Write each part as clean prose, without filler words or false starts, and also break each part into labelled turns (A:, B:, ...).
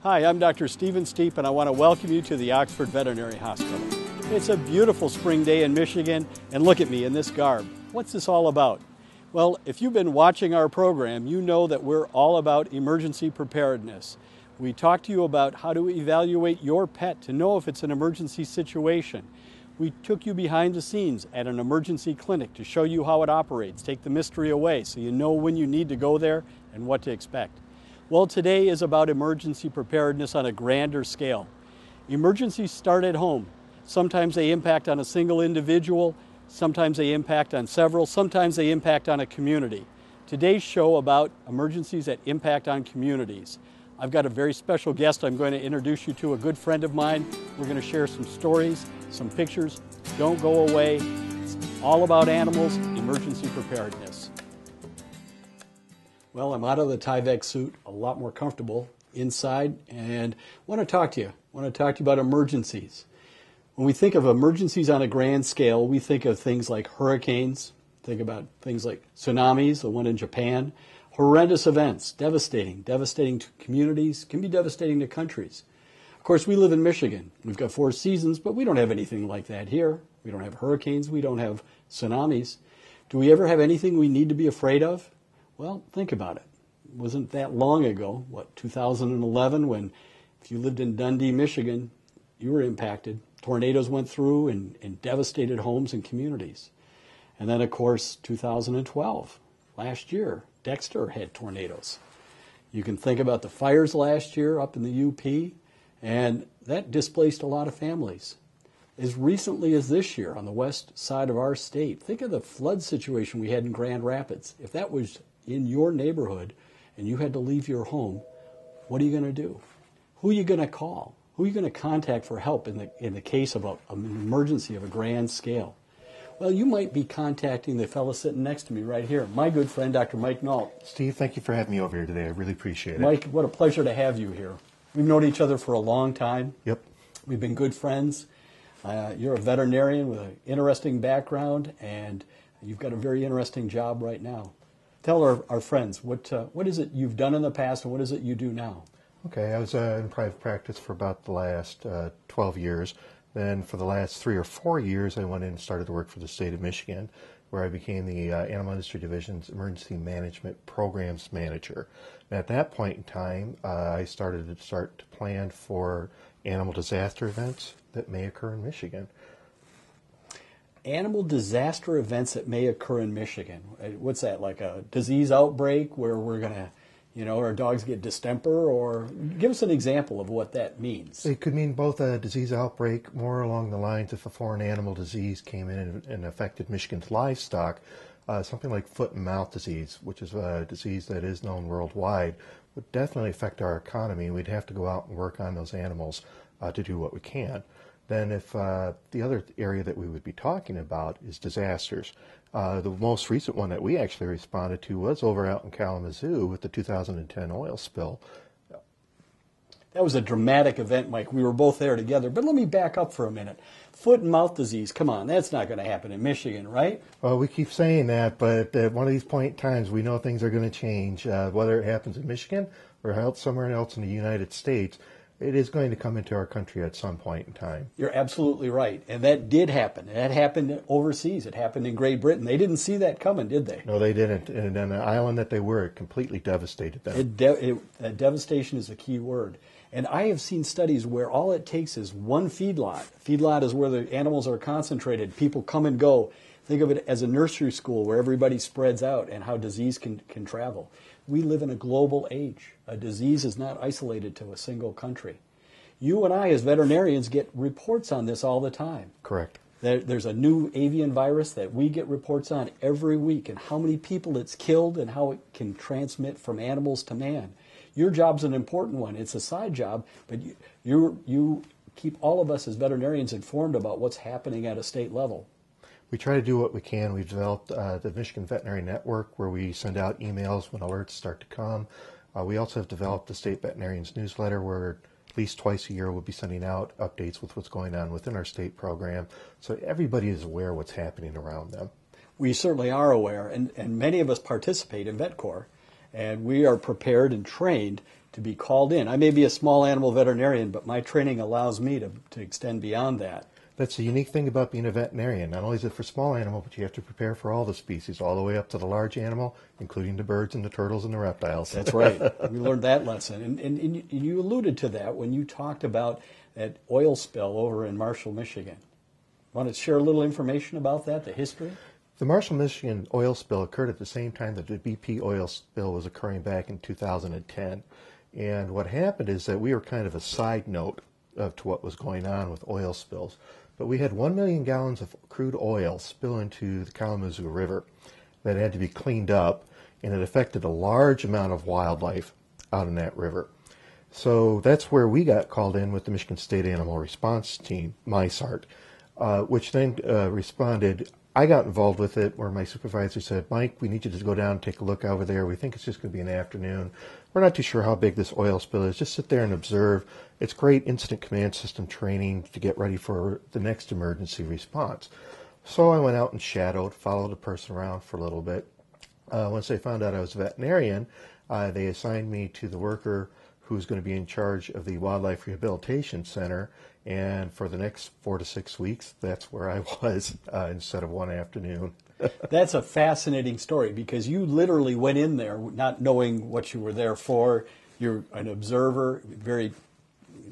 A: Hi, I'm Dr. Stephen Steep, and I want to welcome you to the Oxford Veterinary Hospital. It's a beautiful spring day in Michigan, and look at me in this garb. What's this all about? Well, if you've been watching our program, you know that we're all about emergency preparedness. We talk to you about how to evaluate your pet to know if it's an emergency situation. We took you behind the scenes at an emergency clinic to show you how it operates, take the mystery away so you know when you need to go there and what to expect. Well, today is about emergency preparedness on a grander scale. Emergencies start at home. Sometimes they impact on a single individual, sometimes they impact on several, sometimes they impact on a community. Today's show about emergencies that impact on communities. I've got a very special guest I'm going to introduce you to, a good friend of mine. We're going to share some stories, some pictures. Don't go away. It's all about animals, emergency preparedness. Well, I'm out of the Tyvek suit, a lot more comfortable inside, and want to talk to you. I want to talk to you about emergencies. When we think of emergencies on a grand scale, we think of things like hurricanes, think about things like tsunamis, the one in Japan, horrendous events, devastating to communities, can be devastating to countries. Of course, we live in Michigan. We've got 4 seasons, but we don't have anything like that here. We don't have hurricanes, we don't have tsunamis. Do we ever have anything we need to be afraid of? Well, think about it. It wasn't that long ago, 2011, when if you lived in Dundee, Michigan, you were impacted. Tornadoes went through and devastated homes and communities. And then, of course, 2012, last year, Dexter had tornadoes. You can think about the fires last year up in the UP, and that displaced a lot of families. As recently as this year on the west side of our state, think of the flood situation we had in Grand Rapids. If that was in your neighborhood and you had to leave your home, what are you going to do? Who are you going to call? Who are you going to contact for help in the case of an emergency of a grand scale? Well, you might be contacting the fellow sitting next to me right here, my good friend, Dr. Mike Nalt.
B: Steve, thank you for having me over here today. I really appreciate it.
A: Mike, what a pleasure to have you here. We've known each other for a long time.
B: Yep.
A: We've been good friends. You're a veterinarian with an interesting background, and you've got a very interesting job right now. Tell our friends, what is it you've done in the past and what is it you do now?
B: Okay, I was in private practice for about the last 12 years. Then for the last 3 or 4 years, I went in and started to work for the state of Michigan, where I became the Animal Industry Division's Emergency Management Programs Manager. And at that point in time, I started to plan for animal disaster events that may occur in Michigan.
A: Animal disaster events that may occur in Michigan. What's that, like a disease outbreak where we're going to, our dogs get distemper? Or give us an example of what that means.
B: It could mean both a disease outbreak, more along the lines if a foreign animal disease came in and affected Michigan's livestock, something like foot and mouth disease, which is a disease that is known worldwide, would definitely affect our economy. We'd have to go out and work on those animals to do what we can. Then if the other area that we would be talking about is disasters. The most recent one that we actually responded to was over out in Kalamazoo with the 2010 oil spill.
A: That was a dramatic event, Mike. We were both there together. But let me back up for a minute. Foot and mouth disease, come on, that's not going to happen in Michigan, right?
B: Well, we keep saying that, but at one of these point in times, we know things are going to change. Whether it happens in Michigan or somewhere else in the United States, it is going to come into our country at some point in time.
A: You're absolutely right. And that did happen. That happened overseas. It happened in Great Britain. They didn't see that coming, did they?
B: No, they didn't. And on the island that they were, it completely devastated them.
A: Devastation is the key word. And I have seen studies where all it takes is one feedlot. Feedlot is where the animals are concentrated. People come and go. Think of it as a nursery school where everybody spreads out and how disease can travel. We live in a global age. A disease is not isolated to a single country. You and I, as veterinarians, get reports on this all the time.
B: Correct.
A: There's a new avian virus that we get reports on every week, and how many people it's killed and how it can transmit from animals to man. Your job's an important one. It's a side job, but you keep all of us as veterinarians informed about what's happening at a state level.
B: We try to do what we can. We've developed the Michigan Veterinary Network, where we send out emails when alerts start to come. We also have developed the State Veterinarians newsletter, where at least twice a year we'll be sending out updates with what's going on within our state program, so everybody is aware of what's happening around them.
A: We certainly are aware, and many of us participate in VetCorps, and we are prepared and trained to be called in. I may be a small animal veterinarian, but my training allows me to extend beyond that.
B: That's the unique thing about being a veterinarian. Not only is it for small animal, but you have to prepare for all the species, all the way up to the large animal, including the birds and the turtles and the reptiles.
A: That's right. We learned that lesson. And you alluded to that when you talked about that oil spill over in Marshall, Michigan. Want to share a little information about that, the history?
B: The Marshall, Michigan oil spill occurred at the same time that the BP oil spill was occurring back in 2010. And what happened is that we were kind of a side note to what was going on with oil spills. But we had 1 million gallons of crude oil spill into the Kalamazoo River that had to be cleaned up, and it affected a large amount of wildlife out in that river. So that's where we got called in with the Michigan State Animal Response Team, MISART, which then responded. I got involved with it where my supervisor said, Mike, we need you to go down and take a look over there. We think it's just going to be an afternoon. We're not too sure how big this oil spill is. Just sit there and observe. It's great incident command system training to get ready for the next emergency response. So I went out and shadowed, followed a person around for a little bit. Once they found out I was a veterinarian, they assigned me to the worker who's going to be in charge of the Wildlife Rehabilitation Center. And for the next 4 to 6 weeks, that's where I was instead of one afternoon.
A: That's a fascinating story because you literally went in there not knowing what you were there for. You're an observer, very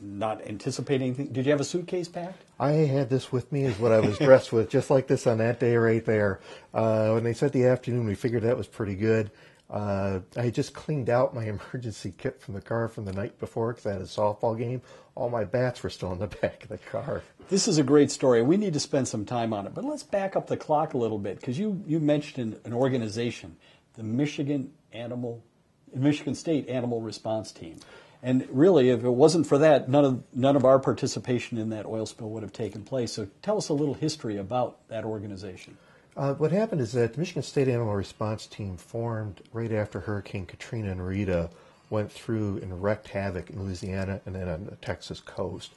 A: not anticipating anything. Did you have a suitcase packed?
B: I had this with me is what I was dressed with, just like this on that day right there. When they said the afternoon, we figured that was pretty good. I had just cleaned out my emergency kit from the car from the night before because I had a softball game. All my bats were still in the back of the car.
A: This is a great story. We need to spend some time on it. But let's back up the clock a little bit because you mentioned an organization, the Michigan State Animal Response Team. And really, if it wasn't for that, none of our participation in that oil spill would have taken place. So tell us a little history about that organization.
B: What happened is that the Michigan State Animal Response Team formed right after Hurricane Katrina and Rita went through and wreaked havoc in Louisiana and then on the Texas coast.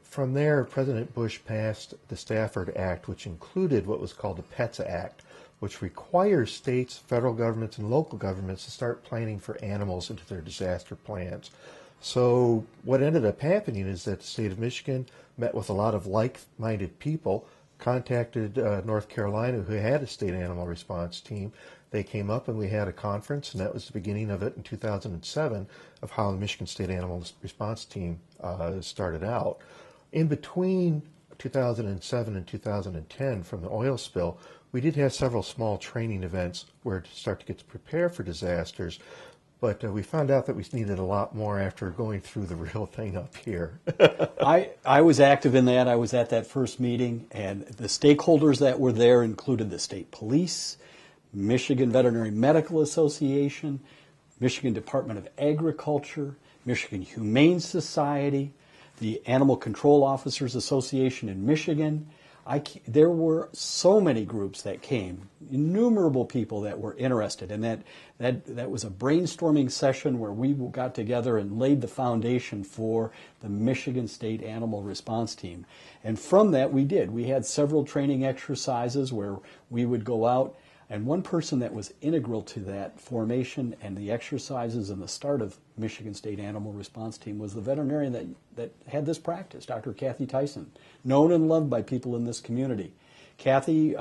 B: From there, President Bush passed the Stafford Act, which included what was called the PETS Act, which requires states, federal governments, and local governments to start planning for animals into their disaster plans. So what ended up happening is that the state of Michigan met with a lot of like-minded people, contacted North Carolina, who had a state animal response team. They came up and we had a conference, and that was the beginning of it in 2007 of how the Michigan State Animal Response Team started out. In between 2007 and 2010, from the oil spill, we did have several small training events where to start to get to prepare for disasters, but we found out that we needed a lot more after going through the real thing up here.
A: I was active in that. I was at that first meeting, and the stakeholders that were there included the state police, Michigan Veterinary Medical Association, Michigan Department of Agriculture, Michigan Humane Society, the Animal Control Officers Association in Michigan. There were so many groups that came, innumerable people that were interested, and that was a brainstorming session where we got together and laid the foundation for the Michigan State Animal Response Team. And from that we had several training exercises where we would go out, and one person that was integral to that formation and the exercises and the start of Michigan State Animal Response Team was the veterinarian that had this practice, Dr. Kathy Tyson, known and loved by people in this community. Kathy,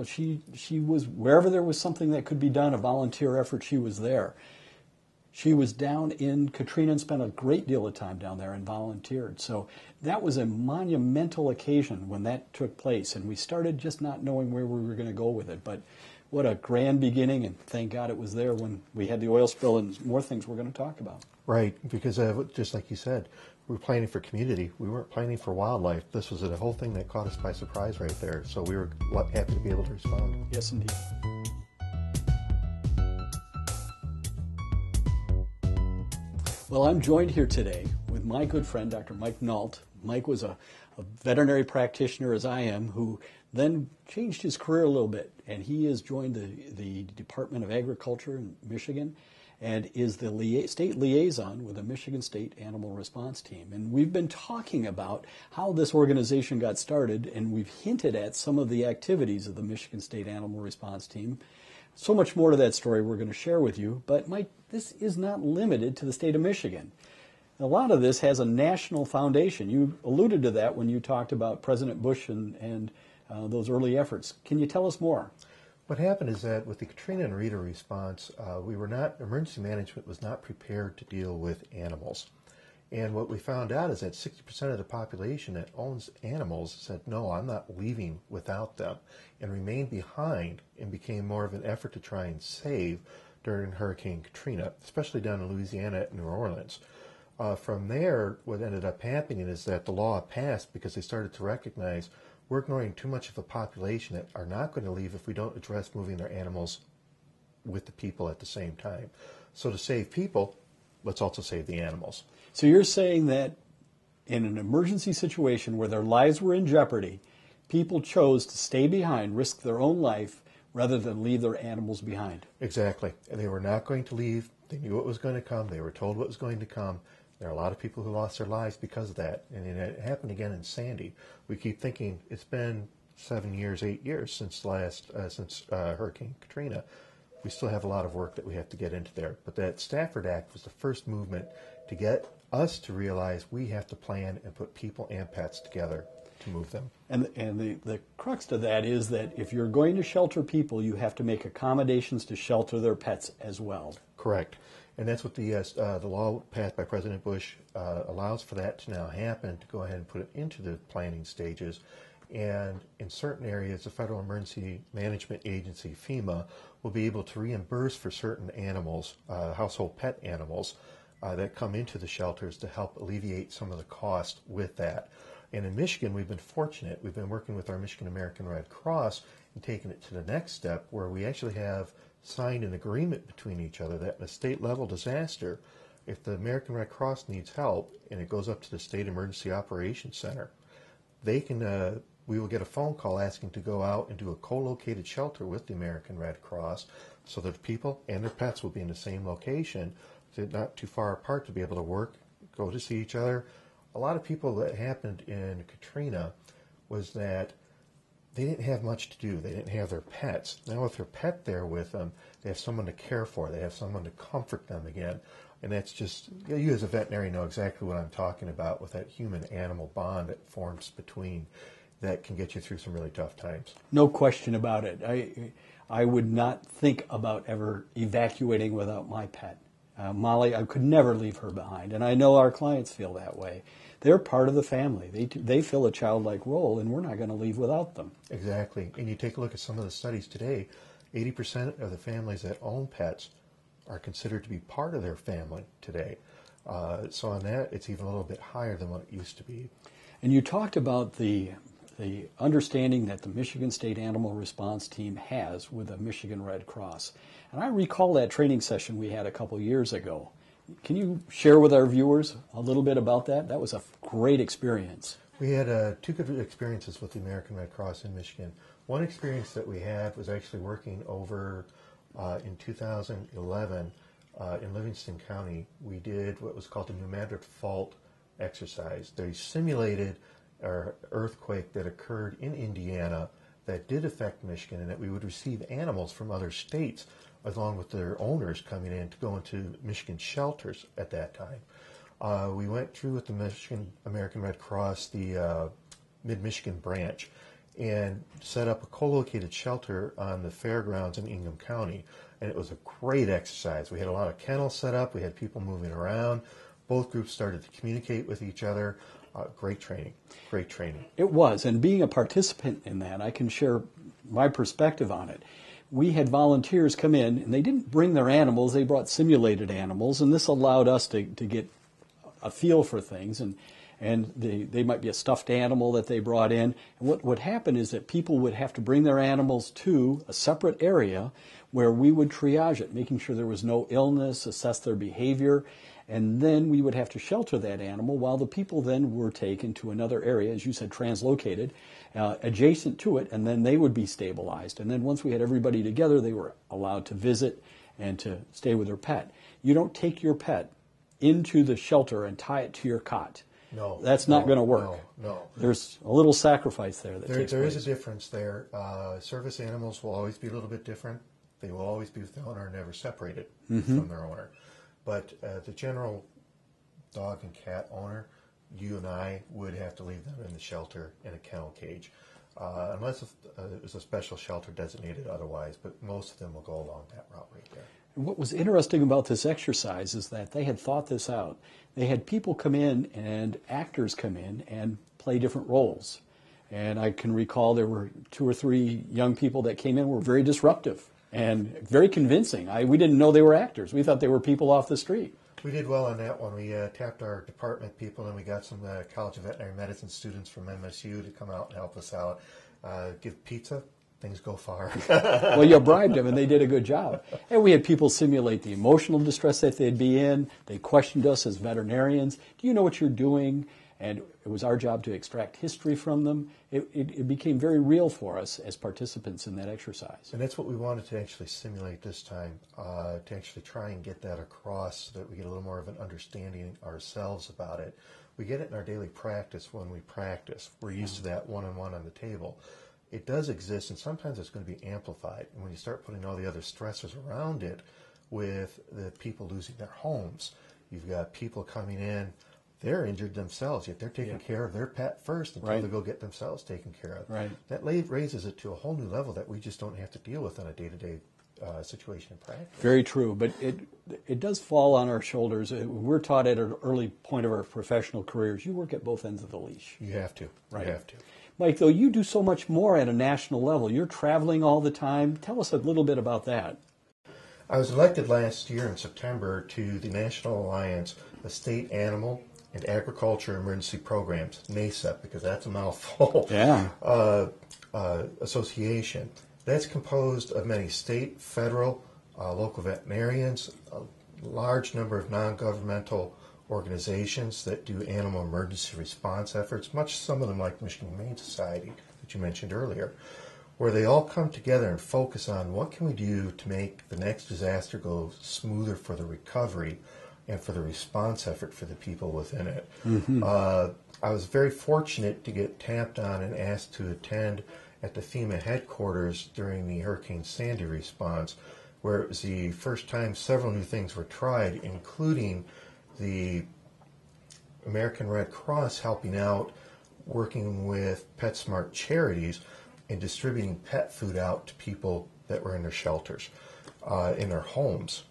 A: she was, wherever there was something that could be done, a volunteer effort, she was there. She was down in Katrina and spent a great deal of time down there and volunteered. So that was a monumental occasion when that took place, and we started just not knowing where we were going to go with it. But what a grand beginning, and thank God it was there when we had the oil spill and more things we're going to talk about.
B: Right, because just like you said, we were planning for community. We weren't planning for wildlife. This was a whole thing that caught us by surprise right there. So we were happy to be able to respond.
A: Yes, indeed. Well, I'm joined here today with my good friend, Dr. Mike Nalt. Mike was a veterinary practitioner, as I am, who then changed his career a little bit, and he has joined the Department of Agriculture in Michigan and is the state liaison with the Michigan State Animal Response Team. And we've been talking about how this organization got started, and we've hinted at some of the activities of the Michigan State Animal Response Team. So much more to that story we're going to share with you, but Mike, this is not limited to the state of Michigan. A lot of this has a national foundation. You alluded to that when you talked about President Bush and those early efforts. Can you tell us more?
B: What happened is that with the Katrina and Rita response, emergency management was not prepared to deal with animals. And what we found out is that 60% of the population that owns animals said, no, I'm not leaving without them, and remained behind and became more of an effort to try and save during Hurricane Katrina, especially down in Louisiana and New Orleans. From there, what ended up happening is that the law passed because they started to recognize we're ignoring too much of a population that are not going to leave if we don't address moving their animals with the people at the same time. So to save people, let's also save the animals.
A: So you're saying that in an emergency situation where their lives were in jeopardy, people chose to stay behind, risk their own life, rather than leave their animals behind.
B: Exactly. And they were not going to leave. They knew what was going to come. They were told what was going to come. There are a lot of people who lost their lives because of that. And it happened again in Sandy. We keep thinking it's been 7 years, 8 years since Hurricane Katrina. We still have a lot of work that we have to get into there. But that Stafford Act was the first movement to get us to realize we have to plan and put people and pets together to move them.
A: And the crux to that is that if you're going to shelter people, you have to make accommodations to shelter their pets as well.
B: Correct. And that's what the law passed by President Bush allows for that to now happen, to go ahead and put it into the planning stages. And in certain areas, the Federal Emergency Management Agency, FEMA, will be able to reimburse for certain animals, household pet animals, that come into the shelters to help alleviate some of the cost with that. And in Michigan, we've been fortunate. We've been working with our Michigan American Red Cross and taking it to the next step where we actually have signed an agreement between each other that in a state-level disaster, if the American Red Cross needs help and it goes up to the State Emergency Operations Center, we will get a phone call asking to go out and do a co-located shelter with the American Red Cross so that people and their pets will be in the same location, so not too far apart to be able to work, go to see each other. A lot of people that happened in Katrina was that they didn't have much to do. They didn't have their pets. Now with their pet there with them, they have someone to care for. They have someone to comfort them again. And that's just, you as a veterinarian know exactly what I'm talking about with that human-animal bond that forms between that can get you through some really tough times.
A: No question about it. I would not think about ever evacuating without my pet. Molly, I could never leave her behind, and I know our clients feel that way. They're part of the family. They fill a childlike role, and we're not going to leave without them.
B: Exactly. And you take a look at some of the studies today, 80% of the families that own pets are considered to be part of their family today. So on that, it's even a little bit higher than what it used to be.
A: And you talked about the understanding that the Michigan State Animal Response Team has with the Michigan Red Cross. And I recall that training session we had a couple years ago. Can you share with our viewers a little bit about that? That was a great experience.
B: We had two good experiences with the American Red Cross in Michigan. One experience that we had was actually working over in 2011 in Livingston County. We did what was called the New Madrid Fault exercise. They simulated an earthquake that occurred in Indiana that did affect Michigan, and that we would receive animals from other states along with their owners coming in to go into Michigan shelters at that time. We went through with the Michigan American Red Cross, the Mid-Michigan branch, and set up a co-located shelter on the fairgrounds in Ingham County. And it was a great exercise. We had a lot of kennels set up. We had people moving around. Both groups started to communicate with each other. Great training. Great training.
A: It was. And being a participant in that, I can share my perspective on it. We had volunteers come in, and they didn't bring their animals. They brought simulated animals, and this allowed us to get a feel for things. And they might be a stuffed animal that they brought in. And what would happen is that people would have to bring their animals to a separate area where we would triage it, making sure there was no illness, assess their behavior, and then we would have to shelter that animal while the people then were taken to another area, as you said, translocated, adjacent to it, and then they would be stabilized. And then once we had everybody together, they were allowed to visit and to stay with their pet. You don't take your pet into the shelter and tie it to your cot.
B: No.
A: That's not going to work.
B: No.
A: There's a little sacrifice there that takes place.
B: There is a difference there. Service animals will always be a little bit different They will always be with the owner and never separated from their owner. But the general dog and cat owner, you and I would have to leave them in the shelter in a kennel cage. Unless there's a special shelter designated otherwise, but most of them will go along that route right there.
A: And what was interesting about this exercise is that they had thought this out. They had people come in and actors come in and play different roles. And I can recall there were 2 or 3 young people that came in were very disruptive and very convincing. We didn't know they were actors. We thought they were people off the street.
B: We did well on that one. We tapped our department people, and we got some College of Veterinary Medicine students from MSU to come out and help us out. Give pizza, things go far.
A: Well, you bribed them, and they did a good job. And we had people simulate the emotional distress that they'd be in. They questioned us as veterinarians. Do you know what you're doing? And it was our job to extract history from them. It became very real for us as participants in that exercise.
B: And that's what we wanted to actually simulate this time, to actually try and get that across so that we get a little more of an understanding ourselves about it. We get it in our daily practice when we practice. We're used to that one-on-one on the table. It does exist, and sometimes it's going to be amplified. And when you start putting all the other stressors around it with the people losing their homes, you've got people coming in, they're injured themselves, yet they're taking care of their pet first until they go get themselves taken care of.
A: Right.
B: That raises it to a whole new level that we just don't have to deal with on a day-to-day situation in practice.
A: Very true, but it does fall on our shoulders. We're taught at an early point of our professional careers, you work at both ends of the leash.
B: You have to.
A: Right.
B: You have to.
A: Mike, though, you do so much more at a national level. You're traveling all the time. Tell us a little bit about that.
B: I was elected last year in September to the National Alliance of State Animal and Agriculture Emergency Programs, NASEP, because that's a mouthful, association. That's composed of many state, federal, local veterinarians, a large number of non-governmental organizations that do animal emergency response efforts, much some of them like the Michigan Humane Society that you mentioned earlier, where they all come together and focus on what can we do to make the next disaster go smoother for the recovery and for the response effort for the people within it. I was very fortunate to get tapped on and asked to attend at the FEMA headquarters during the Hurricane Sandy response, where it was the first time several new things were tried, including the American Red Cross helping out, working with PetSmart charities and distributing pet food out to people that were in their shelters, in their homes.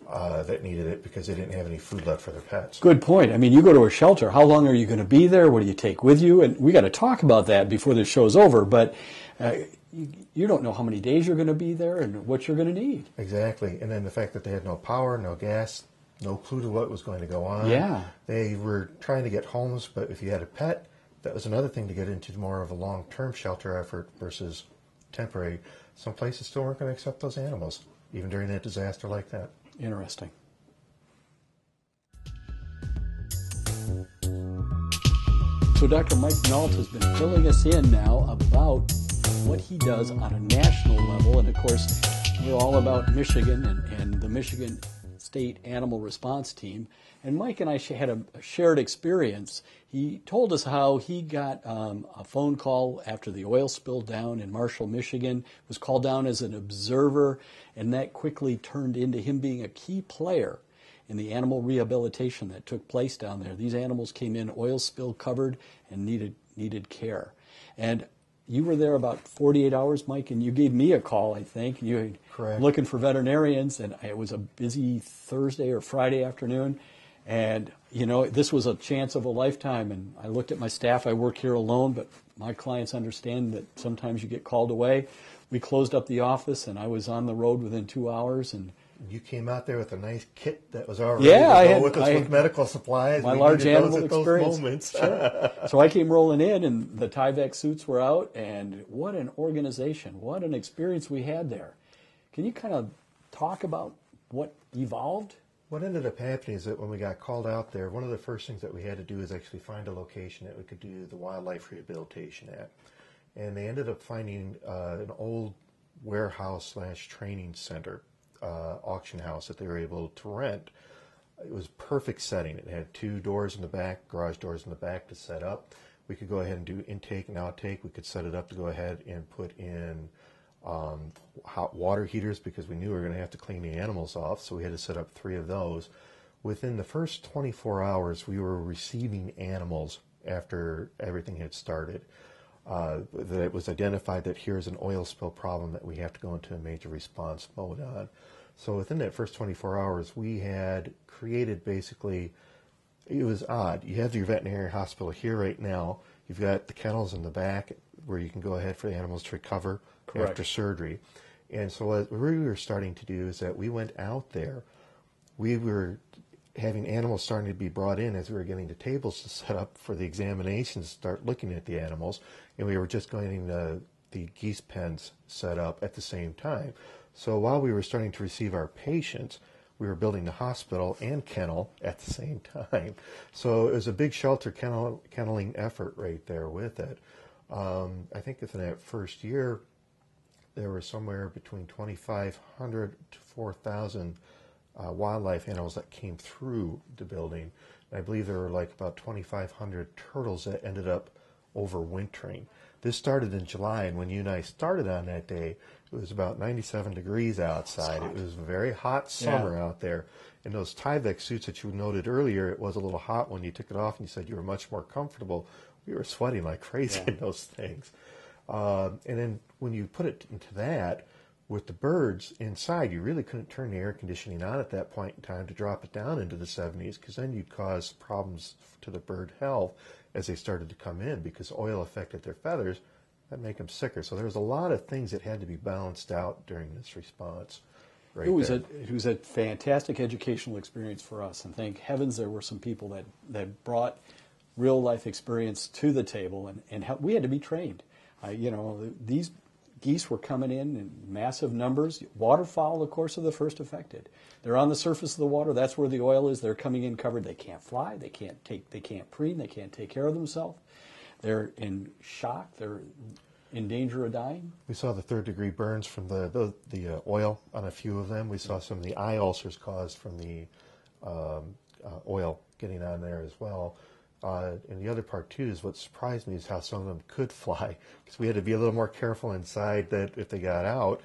B: That needed it because they didn't have any food left for their pets.
A: Good point. I mean, you go to a shelter. How long are you going to be there? What do you take with you? And we got to talk about that before this show's over. But you don't know how many days you're going to be there and what you're going to need.
B: Exactly. And then the fact that they had no power, no gas, no clue to what was going to go on.
A: Yeah.
B: They were trying to get homes, but if you had a pet, that was another thing to get into more of a long-term shelter effort versus temporary. Some places still weren't going to accept those animals, even during a disaster like that.
A: Interesting. So Dr. Mike Nalt has been filling us in now about what he does on a national level. And of course, we're all about Michigan and the Michigan State Animal Response Team. And Mike and I had a shared experience. He told us how he got a phone call after the oil spill down in Marshall, Michigan, was called down as an observer, and that quickly turned into him being a key player in the animal rehabilitation that took place down there. These animals came in oil spill covered and needed care. And you were there about 48 hours, Mike, and you gave me a call, I think. You were looking for veterinarians, and it was a busy Thursday or Friday afternoon. And, you know, this was a chance of a lifetime. And I looked at my staff. I work here alone, but my clients understand that sometimes you get called away. We closed up the office, and I was on the road within 2 hours. And
B: you came out there with a nice kit that was already with medical supplies.
A: My large animal experience. Sure. So I came rolling in, and the Tyvek suits were out. And what an organization. What an experience we had there. Can you kind of talk about what evolved?
B: What ended up happening is that when we got called out there, one of the first things that we had to do is actually find a location that we could do the wildlife rehabilitation at. And they ended up finding an old warehouse/training center, auction house that they were able to rent. It was perfect setting. It had 2 doors in the back, garage doors in the back to set up. We could go ahead and do intake and outtake. We could set it up to go ahead and put in hot water heaters because we knew we were going to have to clean the animals off, so we had to set up 3 of those. Within the first 24 hours, we were receiving animals after everything had started. That it was identified that here's an oil spill problem that we have to go into a major response mode on. So within that first 24 hours, we had created basically, it was odd. You have your veterinary hospital here right now. You've got the kennels in the back where you can go ahead for the animals to recover after surgery. And so what we were starting to do is that we went out there. We were having animals starting to be brought in as we were getting the tables to set up for the examinations, start looking at the animals. And we were just getting the geese pens set up at the same time. So while we were starting to receive our patients, we were building the hospital and kennel at the same time. So it was a big shelter kenneling effort right there with it. I think within that first year, there were somewhere between 2,500 to 4,000 wildlife animals that came through the building. And I believe there were like about 2,500 turtles that ended up overwintering. This started in July, and when you and I started on that day, it was about 97 degrees outside. It was a very hot summer out there. And those Tyvek suits that you noted earlier, it was a little hot when you took it off and you said you were much more comfortable. We were sweating like crazy in those things. And then when you put it into that, with the birds inside, you really couldn't turn the air conditioning on at that point in time to drop it down into the 70s, because then you'd cause problems to the bird health as they started to come in, because oil affected their feathers. That'd make them sicker. So there was a lot of things that had to be balanced out during this response. Right,
A: it was a fantastic educational experience for us, and thank heavens there were some people that brought real life experience to the table, and we had to be trained. These geese were coming in massive numbers. Waterfowl, of course, are the first affected. They're on the surface of the water. That's where the oil is. They're coming in covered. They can't fly. They can't preen. They can't take care of themselves. They're in shock. They're in danger of dying.
B: We saw the third-degree burns from the oil on a few of them. We saw some of the eye ulcers caused from the oil getting on there as well. And the other part, too, is what surprised me is how some of them could fly, because we had to be a little more careful inside that if they got out,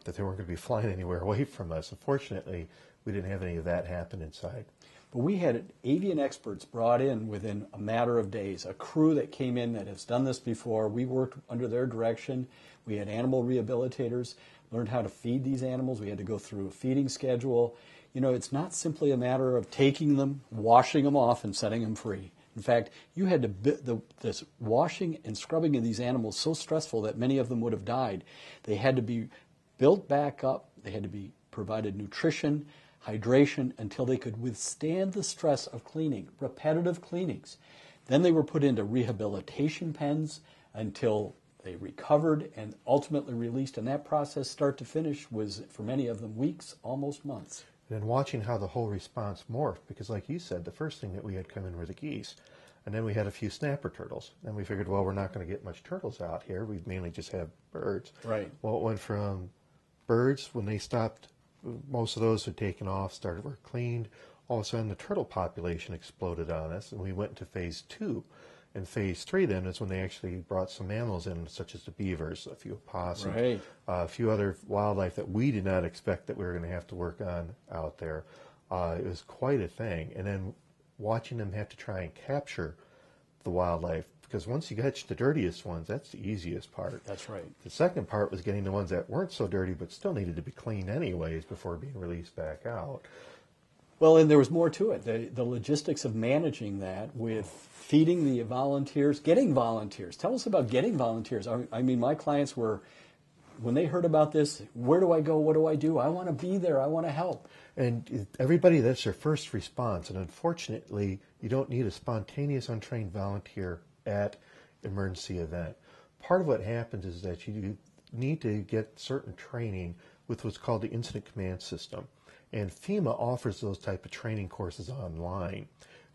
B: that they weren't going to be flying anywhere away from us. Unfortunately, we didn't have any of that happen inside.
A: But we had avian experts brought in within a matter of days, a crew that came in that has done this before. We worked under their direction. We had animal rehabilitators, learned how to feed these animals. We had to go through a feeding schedule. It's not simply a matter of taking them, washing them off, and setting them free. In fact, you had to this washing and scrubbing of these animals so stressful that many of them would have died. They had to be built back up. They had to be provided nutrition, hydration, until they could withstand the stress of cleaning, repetitive cleanings. Then they were put into rehabilitation pens until they recovered and ultimately released. And that process, start to finish, was, for many of them, weeks, almost months.
B: And watching how the whole response morphed, because like you said, the first thing that we had come in were the geese. And then we had a few snapper turtles. And we figured, well, we're not going to get much turtles out here. We mainly just have birds.
A: Right.
B: Well, it went from birds, when they stopped, most of those had taken off, were cleaned. All of a sudden, the turtle population exploded on us, and we went into phase 2. And phase 3 then is when they actually brought some mammals in, such as the beavers, a few opossums, a few other wildlife that we did not expect that we were going to have to work on out there. It was quite a thing. And then watching them have to try and capture the wildlife, because once you catch the dirtiest ones, that's the easiest part.
A: That's right.
B: The second part was getting the ones that weren't so dirty but still needed to be cleaned anyways before being released back out.
A: Well, and there was more to it. The logistics of managing that with feeding the volunteers, getting volunteers. Tell us about getting volunteers. I mean, my clients were, when they heard about this, where do I go? What do I do? I want to be there. I want to help.
B: And everybody, that's their first response. And unfortunately, you don't need a spontaneous, untrained volunteer at emergency event. Part of what happens is that you need to get certain training with what's called the Incident Command System. And FEMA offers those type of training courses online,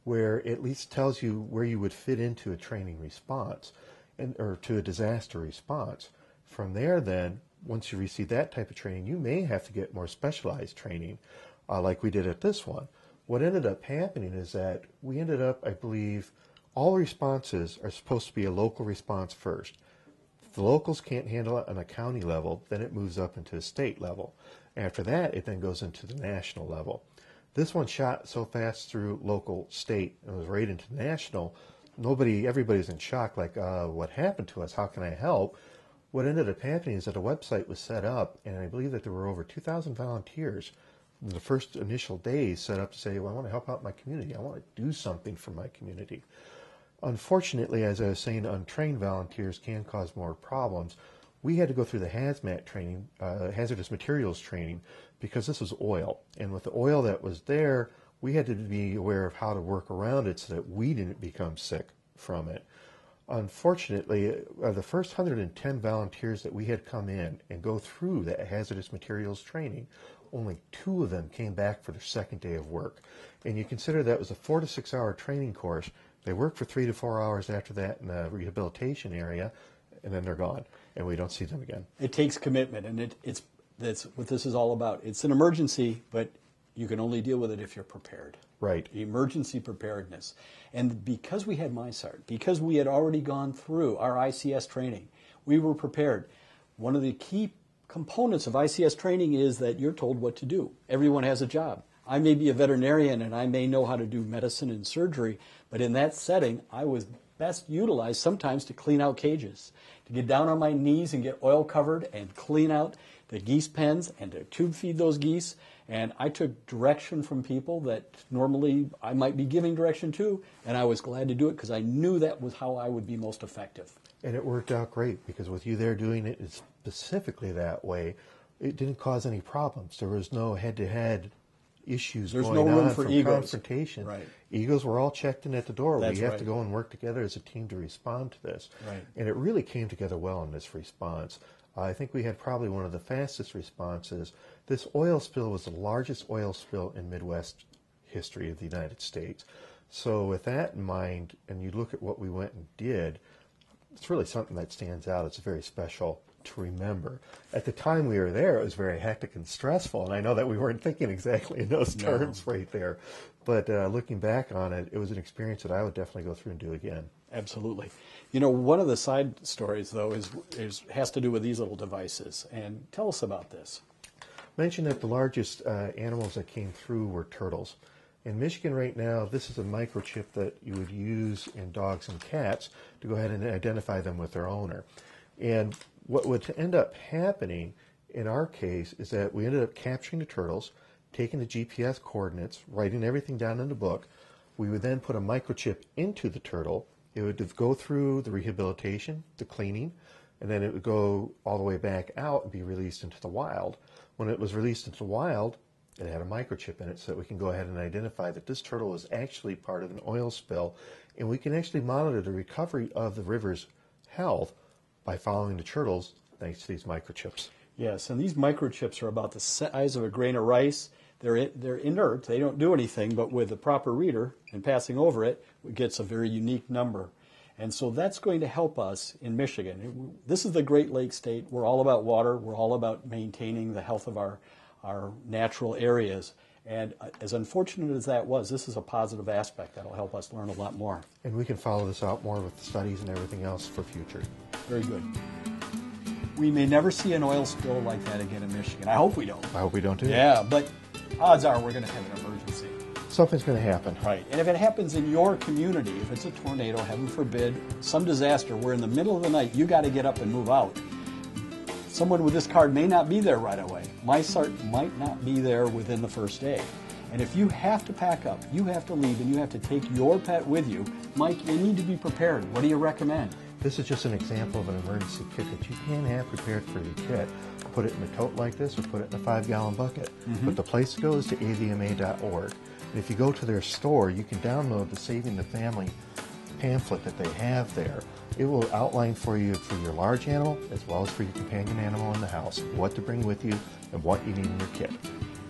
B: where it at least tells you where you would fit into a training response, or to a disaster response. From there then, once you receive that type of training, you may have to get more specialized training, like we did at this one. What ended up happening is that we ended up, I believe, all responses are supposed to be a local response first. If the locals can't handle it on a county level, then it moves up into a state level. After that, it then goes into the national level. This one shot so fast through local, state, and was right into national. Everybody's in shock, like, what happened to us? How can I help? What ended up happening is that a website was set up, and I believe that there were over 2,000 volunteers in the first initial days set up to say, well, I want to help out my community. I want to do something for my community. Unfortunately, as I was saying, untrained volunteers can cause more problems. We had to go through the hazmat training, hazardous materials training, because this was oil. And with the oil that was there, we had to be aware of how to work around it so that we didn't become sick from it. Unfortunately, the first 110 volunteers that we had come in and go through that hazardous materials training, only 2 of them came back for their second day of work. And you consider that was a 4 to 6 hour training course. They work for 3 to 4 hours after that in the rehabilitation area, and then they're gone, and we don't see them again.
A: It takes commitment, and that's what this is all about. It's an emergency, but you can only deal with it if you're prepared.
B: Right.
A: Emergency preparedness. And because we had MySART, because we had already gone through our ICS training, we were prepared. One of the key components of ICS training is that you're told what to do. Everyone has a job. I may be a veterinarian and I may know how to do medicine and surgery, but in that setting, I was best utilized sometimes to clean out cages, to get down on my knees and get oil covered and clean out the geese pens and to tube feed those geese. And I took direction from people that normally I might be giving direction to, and I was glad to do it because I knew that was how I would be most effective.
B: And it worked out great because with you there doing it specifically that way, it didn't cause any problems. There was no head-to-head issues
A: There's
B: going
A: no room
B: on
A: for
B: from
A: egos.
B: Confrontation.
A: Right.
B: Egos were all checked in at the door.
A: That's
B: we have
A: right.
B: to go and work together as a team to respond to this.
A: Right.
B: And it really came together well in this response. I think we had probably one of the fastest responses. This oil spill was the largest oil spill in Midwest history of the United States. So with that in mind, and you look at what we went and did, it's really something that stands out. It's very special to remember. At the time we were there, it was very hectic and stressful, and I know that we weren't thinking exactly in those terms right there. But looking back on it, it was an experience that I would definitely go through and do again.
A: Absolutely. You know, one of the side stories, though, has to do with these little devices. And tell us about this.
B: Mentioned that the largest animals that came through were turtles. In Michigan right now, this is a microchip that you would use in dogs and cats to go ahead and identify them with their owner. And what would end up happening in our case is that we ended up capturing the turtles, taking the GPS coordinates, writing everything down in the book. We would then put a microchip into the turtle. It would go through the rehabilitation, the cleaning, and then it would go all the way back out and be released into the wild. When it was released into the wild, it had a microchip in it so that we can go ahead and identify that this turtle was actually part of an oil spill, and we can actually monitor the recovery of the river's health by following the turtles thanks to these microchips.
A: Yes, and these microchips are about the size of a grain of rice. They're inert. They don't do anything, but with a proper reader and passing over it, it gets a very unique number. And so that's going to help us in Michigan. This is the Great Lakes state. We're all about water. We're all about maintaining the health of our natural areas. And as unfortunate as that was, this is a positive aspect that will help us learn a lot more.
B: And we can follow this out more with the studies and everything else for future.
A: Very good. We may never see an oil spill like that again in Michigan. I hope we don't.
B: I hope we don't do that.
A: Yeah, but odds are we're going to have an emergency.
B: Something's going to happen.
A: Right. And if it happens in your community, if it's a tornado, heaven forbid, some disaster, we're in the middle of the night, you got to get up and move out. Someone with this card may not be there right away. MySART might not be there within the first day. And if you have to pack up, you have to leave, and you have to take your pet with you, Mike, you need to be prepared. What do you recommend?
B: This is just an example of an emergency kit that you can have prepared for your kit. Put it in a tote like this or put it in a 5-gallon bucket. Mm-hmm. But the place to go is to avma.org. And if you go to their store, you can download the Saving the Family pamphlet that they have there. It will outline for you for your large animal as well as for your companion animal in the house, what to bring with you and what you need in your kit.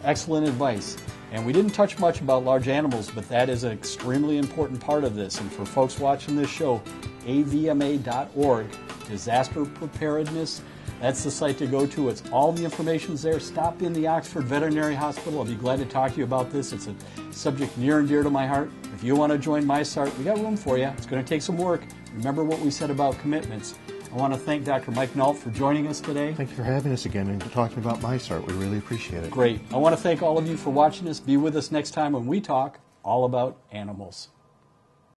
A: Excellent advice. And we didn't touch much about large animals, but that is an extremely important part of this. And for folks watching this show, avma.org, disaster preparedness, that's the site to go to. It's all the information's there. Stop in the Oxford Veterinary Hospital. I'll be glad to talk to you about this. It's a subject near and dear to my heart. If you want to join MySART, we got room for you. It's going to take some work. Remember what we said about commitments. I want to thank Dr. Mike Nalt for joining us today.
B: Thank you for having us again and talking about mice art. We really appreciate it.
A: Great. I want to thank all of you for watching us. Be with us next time when we talk all about animals.